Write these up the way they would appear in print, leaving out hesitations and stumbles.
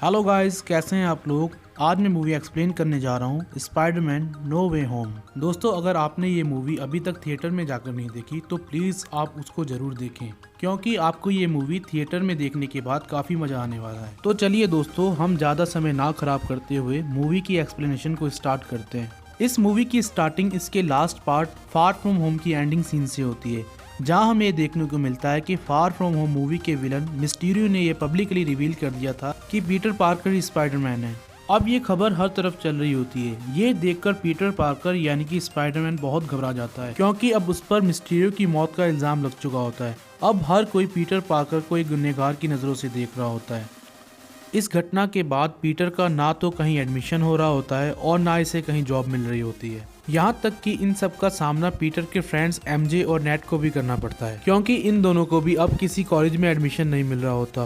Hello guys, कैसे हैं आप लोग। आज मैं मूवी एक्सप्लेन करने जा रहा हूँ स्पाइडरमैन नो वे होम। दोस्तों, अगर आपने ये मूवी अभी तक थिएटर में जाकर नहीं देखी तो प्लीज़ आप उसको ज़रूर देखें, क्योंकि आपको ये मूवी थिएटर में देखने के बाद काफ़ी मज़ा आने वाला है। तो चलिए दोस्तों, हम ज़्यादा समय ना खराब करते हुए मूवी की एक्सप्लेनेशन को स्टार्ट करते हैं। इस मूवी की स्टार्टिंग इसके last part far from home की एंडिंग सीन से होती है, जहां हमें देखने को मिलता है कि फार फ्रॉम होम मूवी के विलन मिस्टीरियो ने यह पब्लिकली रिवील कर दिया था कि पीटर पार्कर ही स्पाइडरमैन है। अब ये खबर हर तरफ चल रही होती है। ये देखकर पीटर पार्कर यानी कि स्पाइडरमैन बहुत घबरा जाता है, क्योंकि अब उस पर मिस्टीरियो की मौत का इल्जाम लग चुका होता है। अब हर कोई पीटर पार्कर को एक गुनहगार की नज़रों से देख रहा होता है। इस घटना के बाद पीटर का ना तो कहीं एडमिशन हो रहा होता है और ना इसे कहीं जॉब मिल रही होती है। यहाँ तक कि इन सब का सामना पीटर के फ्रेंड्स एमजे और नेट को भी करना पड़ता है, क्योंकि इन दोनों को भी अब किसी कॉलेज में एडमिशन नहीं मिल रहा होता।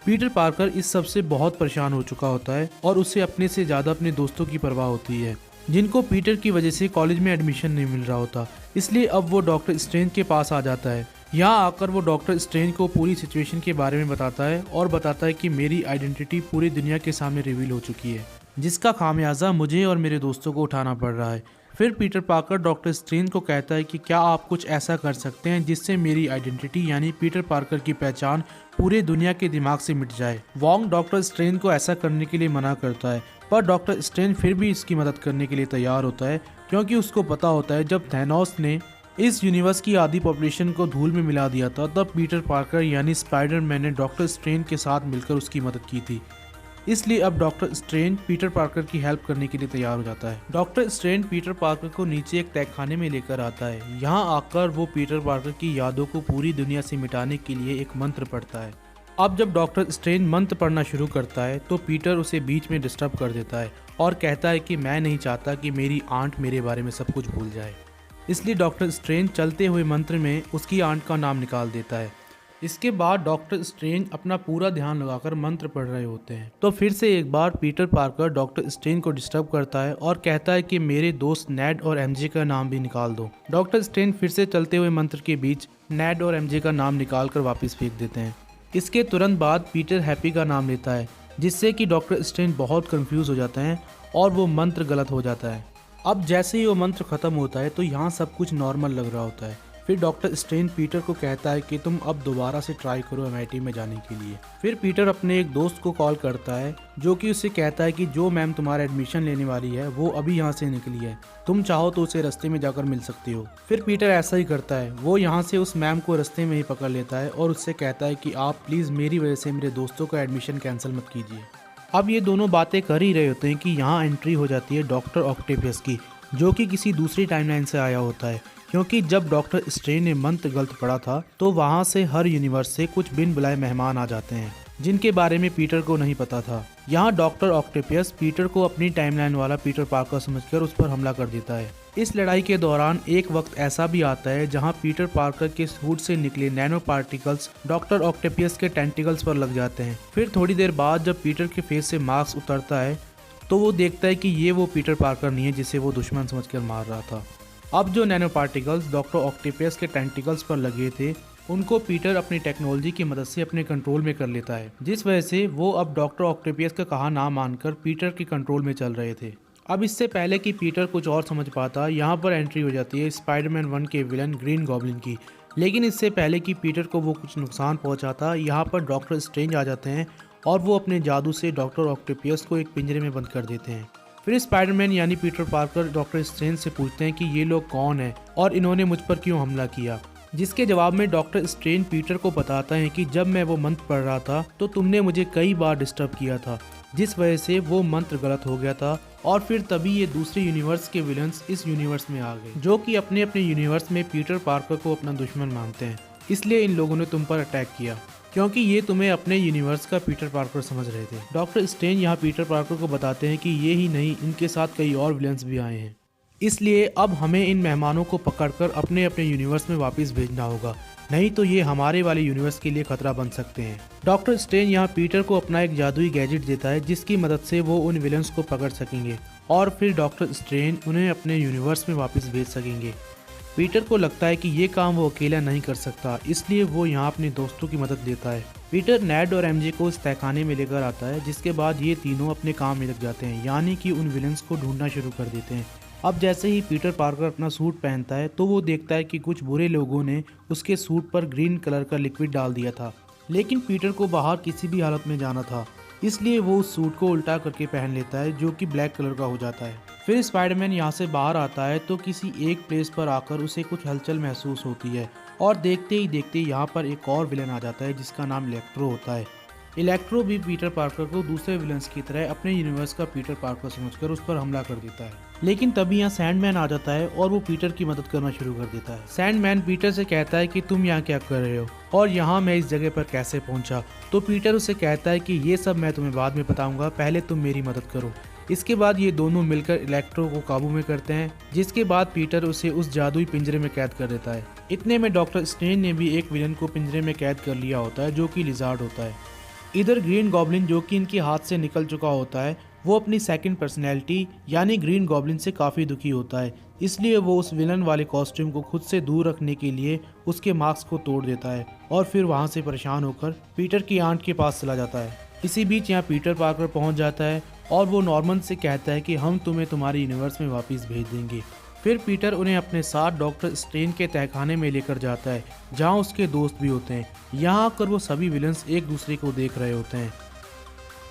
पीटर पार्कर इस सब से बहुत परेशान हो चुका होता है और उसे अपने से ज़्यादा अपने दोस्तों की परवाह होती है, जिनको पीटर की वजह से कॉलेज में एडमिशन नहीं मिल रहा होता। इसलिए अब वो डॉक्टर स्ट्रेंज के पास आ जाता है। यहाँ आकर वो डॉक्टर स्ट्रेंज को पूरी सिचुएशन के बारे में बताता है और बताता है कि मेरी आइडेंटिटी पूरी दुनिया के सामने रिवील हो चुकी है, जिसका खामियाजा मुझे और मेरे दोस्तों को उठाना पड़ रहा है। फिर पीटर पार्कर डॉक्टर स्ट्रेंज को कहता है कि क्या आप कुछ ऐसा कर सकते हैं जिससे मेरी आइडेंटिटी यानी पीटर पार्कर की पहचान पूरे दुनिया के दिमाग से मिट जाए। वोंग डॉक्टर स्ट्रेंज को ऐसा करने के लिए मना करता है, पर डॉक्टर स्ट्रेंज फिर भी इसकी मदद करने के लिए तैयार होता है, क्योंकि उसको पता होता है जब थैनोस ने इस यूनिवर्स की आधी पॉपुलेशन को धूल में मिला दिया था, तब पीटर पार्कर यानी स्पाइडरमैन ने डॉक्टर स्ट्रेंज के साथ मिलकर उसकी मदद की थी। इसलिए अब डॉक्टर स्ट्रेंज पीटर पार्कर की हेल्प करने के लिए तैयार हो जाता है। डॉक्टर स्ट्रेंज पीटर पार्कर को नीचे एक तहखाने में लेकर आता है। यहाँ आकर वो पीटर पार्कर की यादों को पूरी दुनिया से मिटाने के लिए एक मंत्र पढ़ता है। अब जब डॉक्टर स्ट्रेंज मंत्र पढ़ना शुरू करता है तो पीटर उसे बीच में डिस्टर्ब कर देता है और कहता है कि मैं नहीं चाहता कि मेरी आंट मेरे बारे में सब कुछ भूल जाए। इसलिए डॉक्टर स्ट्रेंज चलते हुए मंत्र में उसकी आंट का नाम निकाल देता है। इसके बाद डॉक्टर स्ट्रेंज अपना पूरा ध्यान लगाकर मंत्र पढ़ रहे होते हैं, तो फिर से एक बार पीटर पार्कर डॉक्टर स्ट्रेंज को डिस्टर्ब करता है और कहता है कि मेरे दोस्त नेड और एमजे का नाम भी निकाल दो। डॉक्टर स्ट्रेंज फिर से चलते हुए मंत्र के बीच नेड और एमजे का नाम निकाल कर वापस फेंक देते हैं। इसके तुरंत बाद पीटर हैप्पी का नाम लेता है, जिससे कि डॉक्टर स्ट्रेंज बहुत कंफ्यूज हो जाते हैं और वो मंत्र गलत हो जाता है। अब जैसे ही वो मंत्र खत्म होता है तो यहाँ सब कुछ नॉर्मल लग रहा होता है। फिर डॉक्टर स्ट्रेंज पीटर को कहता है कि तुम अब दोबारा से ट्राई करो MIT में जाने के लिए। फिर पीटर अपने एक दोस्त को कॉल करता है, जो कि उससे कहता है कि जो मैम तुम्हारा एडमिशन लेने वाली है वो अभी यहाँ से निकली है, तुम चाहो तो उसे रास्ते में जाकर मिल सकते हो। फिर पीटर ऐसा ही करता है, वो यहाँ से उस मैम को रास्ते में ही पकड़ लेता है और उससे कहता है कि आप प्लीज़ मेरी वजह से मेरे दोस्तों का एडमिशन कैंसिल मत कीजिए। अब ये दोनों बातें कर ही रहे होते हैं कि यहाँ एंट्री हो जाती है डॉक्टर ऑक्टेवियस की, जो कि किसी दूसरी टाइमलाइन से आया होता है, क्योंकि जब डॉक्टर स्ट्रेंज ने मंत्र गलत पढ़ा था तो वहाँ से हर यूनिवर्स से कुछ बिन बुलाए मेहमान आ जाते हैं, जिनके बारे में पीटर को नहीं पता था। यहाँ डॉक्टर ऑक्टेवियस पीटर को अपनी टाइमलाइन वाला पीटर पार्कर समझकर उस पर हमला कर देता है। इस लड़ाई के दौरान एक वक्त ऐसा भी आता है जहाँ पीटर पार्कर के सूट से निकले नैनो पार्टिकल्स डॉक्टर ऑक्टेवियस के टेंटिकल्स पर लग जाते हैं। फिर थोड़ी देर बाद जब पीटर के फेस से मास्क उतरता है तो वो देखता है कि ये वो पीटर पार्कर नहीं है जिसे वो दुश्मन समझकर मार रहा था। अब जो नैनो पार्टिकल्स डॉक्टर ऑक्टेवियस के टेंटिकल्स पर लगे थे उनको पीटर अपनी टेक्नोलॉजी की मदद से अपने कंट्रोल में कर लेता है, जिस वजह से वो अब डॉक्टर ऑक्टेवियस का कहा ना मानकर पीटर के कंट्रोल में चल रहे थे। अब इससे पहले कि पीटर कुछ और समझ पाता, यहाँ पर एंट्री हो जाती है स्पाइडरमैन 1 के विलन ग्रीन गॉब्लिन की। लेकिन इससे पहले कि पीटर को वो कुछ नुकसान पहुँचाता, यहाँ पर डॉक्टर स्ट्रेंज आ जाते हैं और वो अपने जादू से डॉक्टर ऑक्टेवियस को एक पिंजरे में बंद कर देते हैं। फिर स्पाइडरमैन यानी पीटर पार्कर डॉक्टर स्ट्रेंज से पूछते हैं कि ये लोग कौन हैं और इन्होंने मुझ पर क्यों हमला किया, जिसके जवाब में डॉक्टर स्ट्रेंज पीटर को बताता है कि जब मैं वो मंत्र पढ़ रहा था तो तुमने मुझे कई बार डिस्टर्ब किया था, जिस वजह से वो मंत्र गलत हो गया था और फिर तभी ये दूसरे यूनिवर्स के विलन्स इस यूनिवर्स में आ गए, जो कि अपने अपने यूनिवर्स में पीटर पार्कर को अपना दुश्मन मानते हैं। इसलिए इन लोगों ने तुम पर अटैक किया, क्योंकि ये तुम्हें अपने यूनिवर्स का पीटर पार्कर समझ रहे थे। डॉक्टर स्ट्रेंज यहाँ पीटर पार्कर को बताते हैं कि ये ही नहीं, इनके साथ कई और विलन्स भी आए हैं, इसलिए अब हमें इन मेहमानों को पकड़कर अपने अपने यूनिवर्स में वापस भेजना होगा, नहीं तो ये हमारे वाले यूनिवर्स के लिए खतरा बन सकते हैं। डॉक्टर स्ट्रेंज यहाँ पीटर को अपना एक जादुई गैजेट देता है, जिसकी मदद से वो उन विलन्स को पकड़ सकेंगे और फिर डॉक्टर स्ट्रेंज उन्हें अपने यूनिवर्स में वापस भेज सकेंगे। पीटर को लगता है कि ये काम वो अकेला नहीं कर सकता, इसलिए वो यहाँ अपने दोस्तों की मदद लेता है। पीटर नेड और एमजे को इस तहखाने में लेकर आता है, जिसके बाद ये तीनों अपने काम में लग जाते हैं, यानी कि उन विलन्स को ढूंढना शुरू कर देते हैं। अब जैसे ही पीटर पार्कर अपना सूट पहनता है तो वो देखता है कि कुछ बुरे लोगों ने उसके सूट पर ग्रीन कलर का लिक्विड डाल दिया था, लेकिन पीटर को बाहर किसी भी हालत में जाना था, इसलिए वो उस सूट को उल्टा करके पहन लेता है, जो कि ब्लैक कलर का हो जाता है। फिर स्पाइडरमैन यहाँ से बाहर आता है तो किसी एक प्लेस पर आकर उसे कुछ हलचल महसूस होती है, और देखते ही देखते यहाँ पर एक और विलन आ जाता है जिसका नाम इलेक्ट्रो होता है। इलेक्ट्रो भी पीटर पार्कर को दूसरे विलन्स की तरह अपने यूनिवर्स का पीटर पार्कर समझकर उस पर हमला कर देता है, लेकिन तभी यहाँ सैंडमैन आ जाता है और वो पीटर की मदद करना शुरू कर देता है। सैंडमैन पीटर से कहता है कि तुम यहाँ क्या कर रहे हो और यहाँ मैं इस जगह पर कैसे पहुँचा। तो पीटर उसे कहता है कि ये सब मैं तुम्हें बाद में बताऊंगा, पहले तुम मेरी मदद करो। इसके बाद ये दोनों मिलकर इलेक्ट्रो को काबू में करते हैं, जिसके बाद पीटर उसे उस जादुई पिंजरे में कैद कर देता है। इतने में डॉक्टर स्ट्रेंज ने भी एक विलन को पिंजरे में कैद कर लिया होता है, जो कि लिजार्ड होता है। इधर ग्रीन गॉब्लिन, जो कि इनके हाथ से निकल चुका होता है, वो अपनी सेकंड पर्सनैलिटी यानी ग्रीन गॉब्लिन से काफ़ी दुखी होता है, इसलिए वो उस विलन वाले कॉस्ट्यूम को खुद से दूर रखने के लिए उसके मास्क को तोड़ देता है और फिर वहाँ से परेशान होकर पीटर की आंट के पास चला जाता है। इसी बीच यहाँ पीटर पार्कर पहुँच जाता है और वो नॉर्मन से कहता है कि हम तुम्हें तुम्हारे यूनिवर्स में वापस भेज देंगे। फिर पीटर उन्हें अपने साथ डॉक्टर स्ट्रेंज के तहखाने में लेकर जाता है, जहाँ उसके दोस्त भी होते हैं। यहाँ आकर वो सभी विलन्स एक दूसरे को देख रहे होते हैं।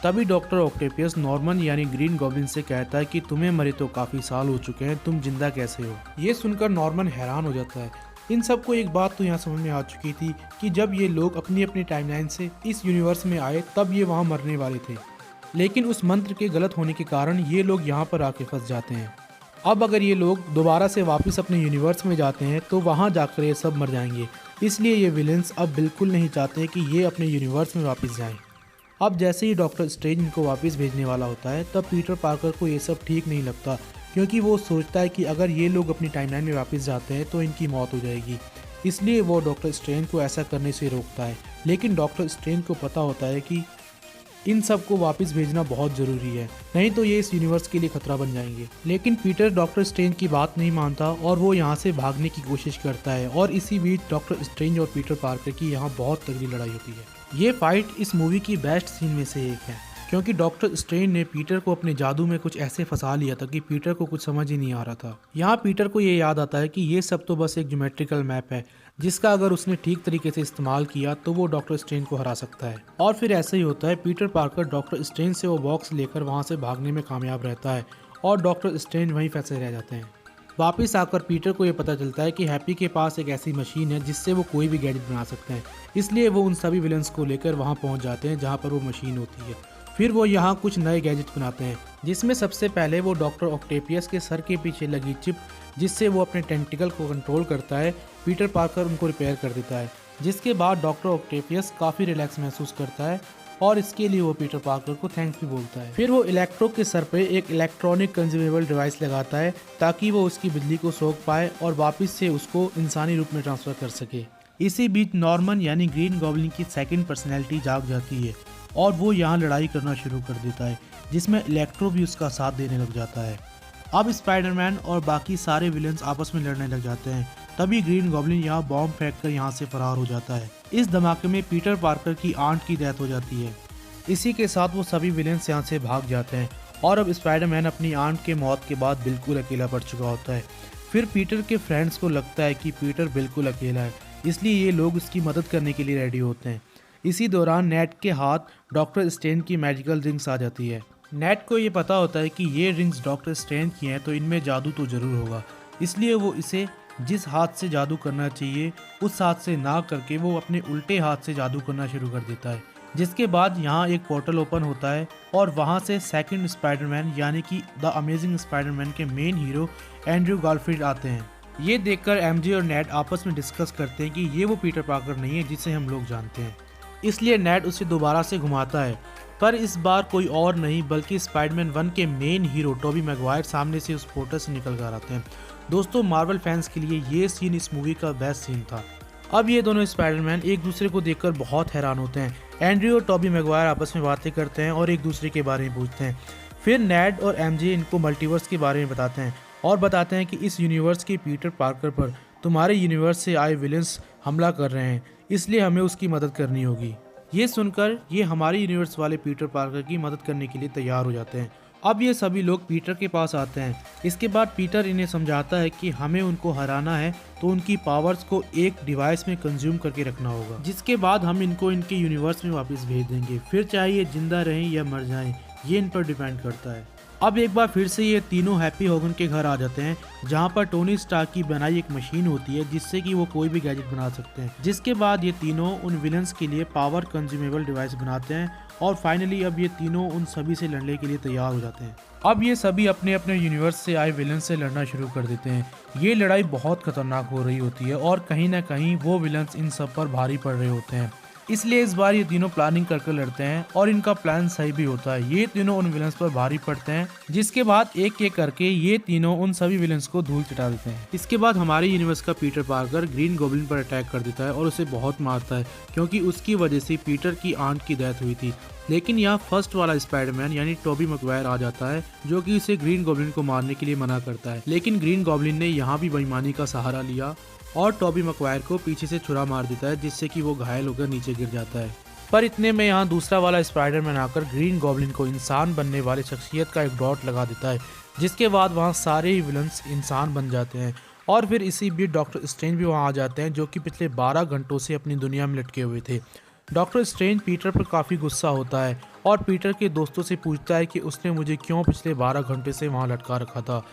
तभी डॉक्टर ऑक्टेपियस नॉर्मन यानी ग्रीन गॉब्लिन से कहता है कि तुम्हें मरे तो काफ़ी साल हो चुके हैं, तुम जिंदा कैसे हो। ये सुनकर नॉर्मन हैरान हो जाता है। इन सबको एक बात तो यहाँ समझ में आ चुकी थी कि जब ये लोग अपनी अपनी टाइमलाइन से इस यूनिवर्स में आए तब ये वहाँ मरने वाले थे, लेकिन उस मंत्र के गलत होने के कारण ये लोग यहाँ पर आके फंस जाते हैं। अब अगर ये लोग दोबारा से वापस अपने यूनिवर्स में जाते हैं तो वहाँ जाकर ये सब मर जाएंगे, इसलिए ये विलेंस अब बिल्कुल नहीं चाहते कि ये अपने यूनिवर्स में वापस जाएं। अब जैसे ही डॉक्टर स्ट्रेंज इनको वापस भेजने वाला होता है तब पीटर पार्कर को ये सब ठीक नहीं लगता, क्योंकि वो सोचता है कि अगर ये लोग अपनी टाइमलाइन में वापस जाते हैं तो इनकी मौत हो जाएगी, इसलिए वो डॉक्टर स्ट्रेंज को ऐसा करने से रोकता है। लेकिन डॉक्टर स्ट्रेंज को पता होता है कि इन सबको वापस भेजना बहुत ज़रूरी है, नहीं तो ये इस यूनिवर्स के लिए खतरा बन जाएंगे। लेकिन पीटर डॉक्टर स्ट्रेंज की बात नहीं मानता और वो यहाँ से भागने की कोशिश करता है, और इसी बीच डॉक्टर स्ट्रेंज और पीटर पार्कर की यहाँ बहुत तगड़ी लड़ाई होती है। ये फाइट इस मूवी की बेस्ट सीन में से एक है, क्योंकि डॉक्टर स्ट्रेंज ने पीटर को अपने जादू में कुछ ऐसे फंसा लिया था कि पीटर को कुछ समझ ही नहीं आ रहा था। यहाँ पीटर को ये याद आता है कि ये सब तो बस एक ज्योमेट्रिकल मैप है, जिसका अगर उसने ठीक तरीके से इस्तेमाल किया तो वो डॉक्टर स्ट्रेंज को हरा सकता है। और फिर ऐसे ही होता है, पीटर पार्कर डॉक्टर स्ट्रेंज से वो बॉक्स लेकर वहाँ से भागने में कामयाब रहता है और डॉक्टर स्ट्रेंज वहीं फंसे रह जाते हैं। वापिस आकर पीटर को ये पता चलता है कि हैप्पी के पास एक ऐसी मशीन है जिससे वो कोई भी गैजेट बना सकते हैं, इसलिए वो उन सभी विलन्स को लेकर वहाँ पहुँच जाते हैं जहाँ पर वो मशीन होती है। फिर वो यहाँ कुछ नए गैजेट बनाते हैं, जिसमें सबसे पहले वो डॉक्टर ऑक्टेपियस के सर के पीछे लगी चिप, जिससे वो अपने टेंटिकल को कंट्रोल करता है, पीटर पार्कर उनको रिपेयर कर देता है, जिसके बाद डॉक्टर ऑक्टेपियस काफ़ी रिलैक्स महसूस करता है और इसके लिए वो पीटर पार्कर को थैंक्स भी बोलता है। फिर वो इलेक्ट्रो के सर पे एक इलेक्ट्रॉनिक कंज्यूमेबल डिवाइस लगाता है ताकि वो उसकी बिजली को सोख पाए और वापस से उसको इंसानी रूप में ट्रांसफ़र कर सके। इसी बीच नॉर्मन यानी ग्रीन गॉब्लिन की सेकंड पर्सनैलिटी जाग जाती है और वो यहाँ लड़ाई करना शुरू कर देता है, जिसमें इलेक्ट्रो भी उसका साथ देने लग जाता है। अब स्पाइडरमैन और बाकी सारे विलेंस आपस में लड़ने लग जाते हैं। तभी ग्रीन गॉब्लिन यहाँ बॉम्ब फेंक कर यहाँ से फरार हो जाता है। इस धमाके में पीटर पार्कर की आंट की डेथ हो जाती है। इसी के साथ वो सभी विलेंस यहाँ से भाग जाते हैं और अब स्पाइडरमैन अपनी आंट के मौत के बाद बिल्कुल अकेला पड़ चुका होता है। फिर पीटर के फ्रेंड्स को लगता है कि पीटर बिल्कुल अकेला है, इसलिए ये लोग उसकी मदद करने के लिए रेडी होते हैं। इसी दौरान नेट के हाथ डॉक्टर स्ट्रेंज की मैजिकल रिंग्स आ जाती है। नेट को ये पता होता है कि ये रिंग्स डॉक्टर स्ट्रेंज की हैं, तो इनमें जादू तो ज़रूर होगा, इसलिए वो इसे जिस हाथ से जादू करना चाहिए उस हाथ से ना करके वो अपने उल्टे हाथ से जादू करना शुरू कर देता है। जिसके बाद यहाँ एक पोर्टल ओपन होता है और वहाँ से सेकंड स्पाइडरमैन यानी कि द अमेजिंग स्पाइडरमैन के मेन हीरो एंड्रयू गारफील्ड आते हैं। ये देखकर एमजे और नेट आपस में डिस्कस करते हैं कि ये वो पीटर पार्कर नहीं है जिसे हम लोग जानते हैं, इसलिए नेट उसे दोबारा से घुमाता है, पर इस बार कोई और नहीं बल्कि स्पाइडरमैन 1 के मेन हीरो टोबी मैगवायर सामने से उस पोर्टल से निकल कर आते हैं। दोस्तों, मार्वल फैंस के लिए ये सीन इस मूवी का बेस्ट सीन था। अब ये दोनों स्पाइडरमैन एक दूसरे को देखकर बहुत हैरान होते हैं। एंड्रयू और टोबी मैगवायर आपस में बातें करते हैं और एक दूसरे के बारे में पूछते हैं। फिर नेड और एमजे इनको मल्टीवर्स के बारे में बताते हैं और बताते हैं कि इस यूनिवर्स के पीटर पार्कर पर तुम्हारे यूनिवर्स से आए विलेंस हमला कर रहे हैं, इसलिए हमें उसकी मदद करनी होगी। ये सुनकर ये हमारे यूनिवर्स वाले पीटर पार्कर की मदद करने के लिए तैयार हो जाते हैं। अब ये सभी लोग पीटर के पास आते हैं। इसके बाद पीटर इन्हें समझाता है कि हमें उनको हराना है तो उनकी पावर्स को एक डिवाइस में कंज्यूम करके रखना होगा, जिसके बाद हम इनको इनके यूनिवर्स में वापस भेज देंगे। फिर चाहे ये जिंदा रहें या मर जाएं, ये इन पर डिपेंड करता है। अब एक बार फिर से ये तीनों हैप्पी होगन के घर आ जाते हैं, जहां पर टोनी स्टार्क की बनाई एक मशीन होती है जिससे कि वो कोई भी गैजेट बना सकते हैं। जिसके बाद ये तीनों उन विलन्स के लिए पावर कंज्यूमेबल डिवाइस बनाते हैं और फाइनली अब ये तीनों उन सभी से लड़ने के लिए तैयार हो जाते हैं। अब ये सभी अपने अपने यूनिवर्स से आए विलन से लड़ना शुरू कर देते हैं। ये लड़ाई बहुत खतरनाक हो रही होती है और कहीं ना कहीं वो विलन्स इन सब पर भारी पड़ रहे होते हैं, इसलिए इस बार ये तीनों प्लानिंग करके लड़ते हैं और इनका प्लान सही भी होता है। ये तीनों उन विलन्स पर भारी पड़ते हैं, जिसके बाद एक एक करके ये तीनों उन सभी विलन्स को धूल चटा देते हैं। इसके बाद हमारे यूनिवर्स का पीटर पार्कर ग्रीन गॉब्लिन पर अटैक कर देता है और उसे बहुत मारता है, क्योंकि उसकी वजह से पीटर की आंट की डेथ हुई थी। लेकिन यहाँ फर्स्ट वाला स्पाइडरमैन यानी टोबी मैगवायर आ जाता है, जो कि उसे ग्रीन गॉब्लिन को मारने के लिए मना करता है। लेकिन ग्रीन गॉब्लिन ने यहाँ भी बेईमानी का सहारा लिया और टोबी मैगवायर को पीछे से छुरा मार देता है, जिससे कि वो घायल होकर नीचे गिर जाता है। पर इतने में यहाँ दूसरा वाला स्पाइडरमैन आकर ग्रीन गॉब्लिन को इंसान बनने वाले शख्सियत का एक डॉट लगा देता है, जिसके बाद वहाँ सारे ही विलन्स इंसान बन जाते हैं। और फिर इसी बीच डॉक्टर स्ट्रेंज भी वहाँ आ जाते हैं, जो कि पिछले 12 घंटों से अपनी दुनिया में लटके हुए थे। डॉक्टर स्ट्रेंज पीटर पर काफ़ी गुस्सा होता है और पीटर के दोस्तों से पूछता है कि उसने मुझे क्यों पिछले 12 घंटे से वहाँ लटका रखा था।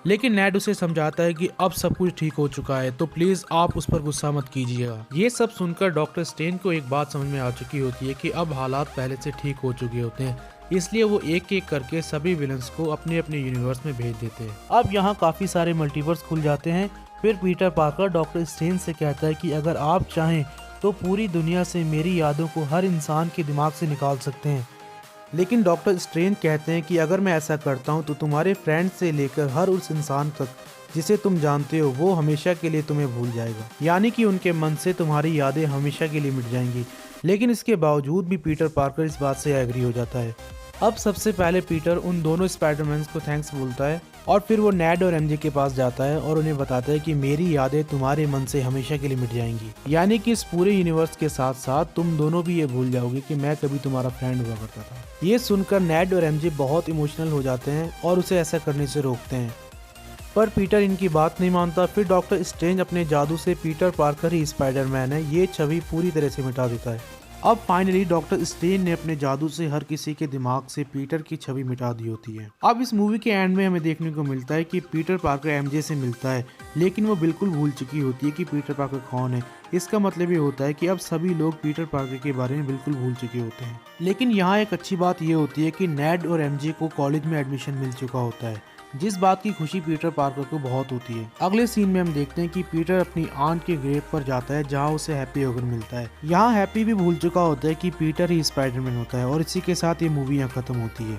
लेकिन नेड उसे समझाता है कि अब सब कुछ ठीक हो चुका है, तो प्लीज़ आप उस पर गुस्सा मत कीजिएगा। ये सब सुनकर डॉक्टर स्ट्रेंज को एक बात समझ में आ चुकी होती है कि अब हालात पहले से ठीक हो चुके होते हैं, इसलिए वो एक एक करके सभी विलन्स को अपने अपने यूनिवर्स में भेज देते हैं। अब यहाँ काफ़ी सारे मल्टीवर्स खुल जाते हैं। फिर पीटर पार्कर डॉक्टर स्ट्रेंज से कहता है कि अगर आप चाहें तो पूरी दुनिया से मेरी यादों को हर इंसान के दिमाग से निकाल सकते हैं। लेकिन डॉक्टर स्ट्रेंज कहते हैं कि अगर मैं ऐसा करता हूं तो तुम्हारे फ्रेंड से लेकर हर उस इंसान तक जिसे तुम जानते हो वो हमेशा के लिए तुम्हें भूल जाएगा, यानी कि उनके मन से तुम्हारी यादें हमेशा के लिए मिट जाएंगी। लेकिन इसके बावजूद भी पीटर पार्कर इस बात से एग्री हो जाता है। अब सबसे पहले पीटर उन दोनों स्पाइडरमैन को थैंक्स बोलता है और फिर वो नेड और एमजे के पास जाता है और उन्हें बताता है कि मेरी यादें तुम्हारे मन से हमेशा के लिए मिट जाएंगी, यानी कि इस पूरे यूनिवर्स के साथ साथ तुम दोनों भी ये भूल जाओगे कि मैं कभी तुम्हारा फ्रेंड हुआ करता था। ये सुनकर नेड और एमजे बहुत इमोशनल हो जाते हैं और उसे ऐसा करने से रोकते हैं, पर पीटर इनकी बात नहीं मानता। फिर डॉक्टर स्ट्रेंज अपने जादू से पीटर पार्कर ही स्पाइडरमैन है ये छवि पूरी तरह से मिटा देता है। अब फाइनली डॉक्टर स्ट्रेंज ने अपने जादू से हर किसी के दिमाग से पीटर की छवि मिटा दी होती है। अब इस मूवी के एंड में हमें देखने को मिलता है कि पीटर पार्कर एमजे से मिलता है, लेकिन वो बिल्कुल भूल चुकी होती है कि पीटर पार्कर कौन है। इसका मतलब ये होता है कि अब सभी लोग पीटर पार्कर के बारे में बिल्कुल भूल चुके होते हैं। लेकिन यहाँ एक अच्छी बात ये होती है कि नेड और एमजे को कॉलेज में एडमिशन मिल चुका होता है, जिस बात की खुशी पीटर पार्कर को बहुत होती है। अगले सीन में हम देखते हैं कि पीटर अपनी आंट के ग्रेव पर जाता है, जहां उसे हैप्पी होगन मिलता है। यहाँ हैप्पी भी भूल चुका होता है कि पीटर ही स्पाइडरमैन होता है और इसी के साथ ये मूवी यहाँ खत्म होती है।